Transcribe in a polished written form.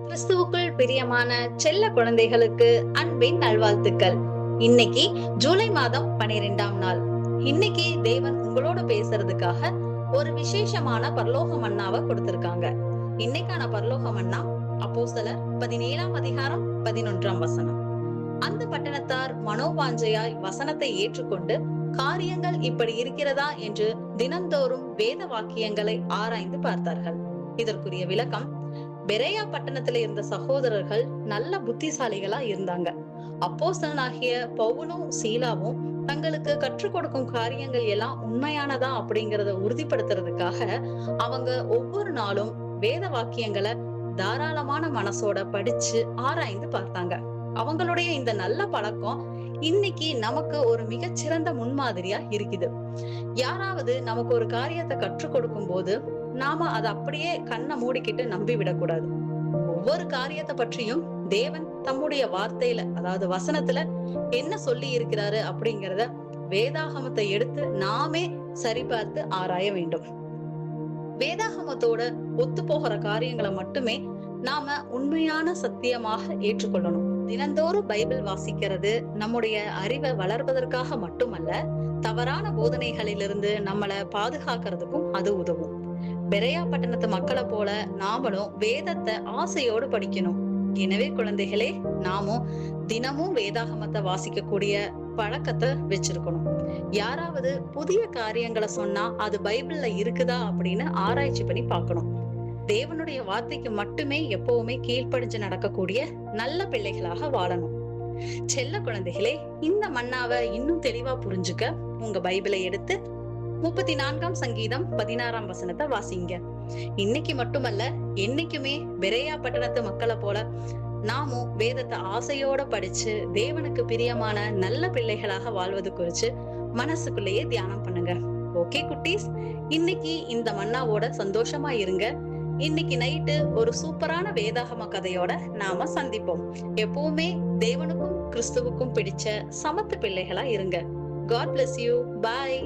கிறிஸ்துவுக்குள் பிரியமான செல்ல குழந்தைகளுக்கு அன்பின் நல்வாழ்த்துக்கள். இன்னைக்கு ஜூலை மாதம் 12ஆம் நாள். இன்னைக்கு தேவன் உங்களோட பேசுறதுக்காக ஒரு விசேஷமான பரலோக மன்னாவை கொடுத்திருக்காங்க. இன்னைக்கான பரலோக மன்னா அப்போஸ்தலர் 17ஆம் அதிகாரம் 11ஆம் வசனம். அந்த பட்டணத்தார் மனோவாஞ்சையாய் வசனத்தை ஏற்றுக்கொண்டு காரியங்கள் இப்படி இருக்கிறதா என்று தினந்தோறும் வேத வாக்கியங்களை ஆராய்ந்து பார்த்தார்கள். இதற்குரிய விளக்கம், பெரேயா பட்டணத்துல இருந்த சகோதரர்கள் நல்ல புத்திசாலிகளா இருந்தாங்க. அப்போஸ்தலனாகிய பவுலும் சீலாவும் தங்களுக்கு கற்றுக் கொடுக்கும் காரியங்கள் எல்லாம் உண்மையானதா அப்படிங்கறத உறுதிப்படுத்துறதுக்காக அவங்க ஒவ்வொரு நாளும் வேத வாக்கியங்களை தாராளமான மனசோட படிச்சு ஆராய்ந்து பார்த்தாங்க. அவங்களுடைய இந்த நல்ல பழக்கம் இன்னைக்கு நமக்கு ஒரு மிகச்சிறந்த முன்மாதிரியா இருக்குது. யாராவது நமக்கு ஒரு காரியத்தை கற்றுக் கொடுக்கும் போது நாம அதை அப்படியே கண்ணை மூடிக்கிட்டு நம்பி விடக்கூடாது. ஒவ்வொரு காரியத்தை பற்றியும் தேவன் தம்முடைய வார்த்தையில, அதாவது வசனத்துல என்ன சொல்லி இருக்கிறாரு அப்படிங்கறத வேதாகமத்தை எடுத்து நாமே சரிபார்த்து ஆராய வேண்டும். வேதாகமத்தோட ஒத்து போகிற காரியங்களை மட்டுமே நாம உண்மையான சத்தியமாக ஏற்றுக்கொள்ளணும். தினந்தோறும் பைபிள் வாசிக்கிறது நம்முடைய அறிவை வளர்வதற்காக மட்டுமல்ல, தவறான போதனைகளிலிருந்து நம்மளை பாதுகாக்கிறதுக்கும் அது உதவும். பெரேயா பட்டணத்து மக்களை போல நாமளும் வேதத்தை ஆசையோடு படிக்கணும். எனவே குழந்தைகளே, நாமும் தினமும் வேதாகமத்தை வாசிக்கக்கூடிய பழக்கத்தை வச்சிருக்கணும். யாராவது புதிய காரியங்களை சொன்னா அது பைபிள்ல இருக்குதா அப்படின்னு ஆராய்ச்சி பண்ணி பார்க்கணும். தேவனுடைய வார்த்தைக்கு மட்டுமே எப்பவுமே கீழ்ப்படிஞ்சு நடக்கக்கூடிய நல்ல பிள்ளைகளாக வாழணும். செல்ல குழந்தைகளே, இந்த மன்னாவை இன்னும் தெளிவா புரிஞ்சுக்க உங்க பைபிளை எடுத்து 34ஆம் சங்கீதம் 16ஆம் வசனத்தை வாசிங்க. இன்னைக்கு மட்டுமல்ல, என்னைக்குமே பெரேயா பட்டணத்து மக்களை போல நாமும் வேதத்தை ஆசையோட படிச்சு தேவனுக்கு பிரியமான நல்ல பிள்ளைகளாக வாழ்வது குறிச்சு மனசுக்குள்ளேயே தியானம் பண்ணுங்க. ஓகே குட்டீஸ், இன்னைக்கு இந்த மன்னாவோட சந்தோஷமா இருங்க. இன்னைக்கு நைட்டு ஒரு சூப்பரான வேதாகம கதையோட நாம சந்திப்போம். எப்பவுமே தேவனுக்கும் கிறிஸ்துவுக்கும் பிடிச்ச சமத்து பிள்ளைகளா இருங்க. God bless you. Bye.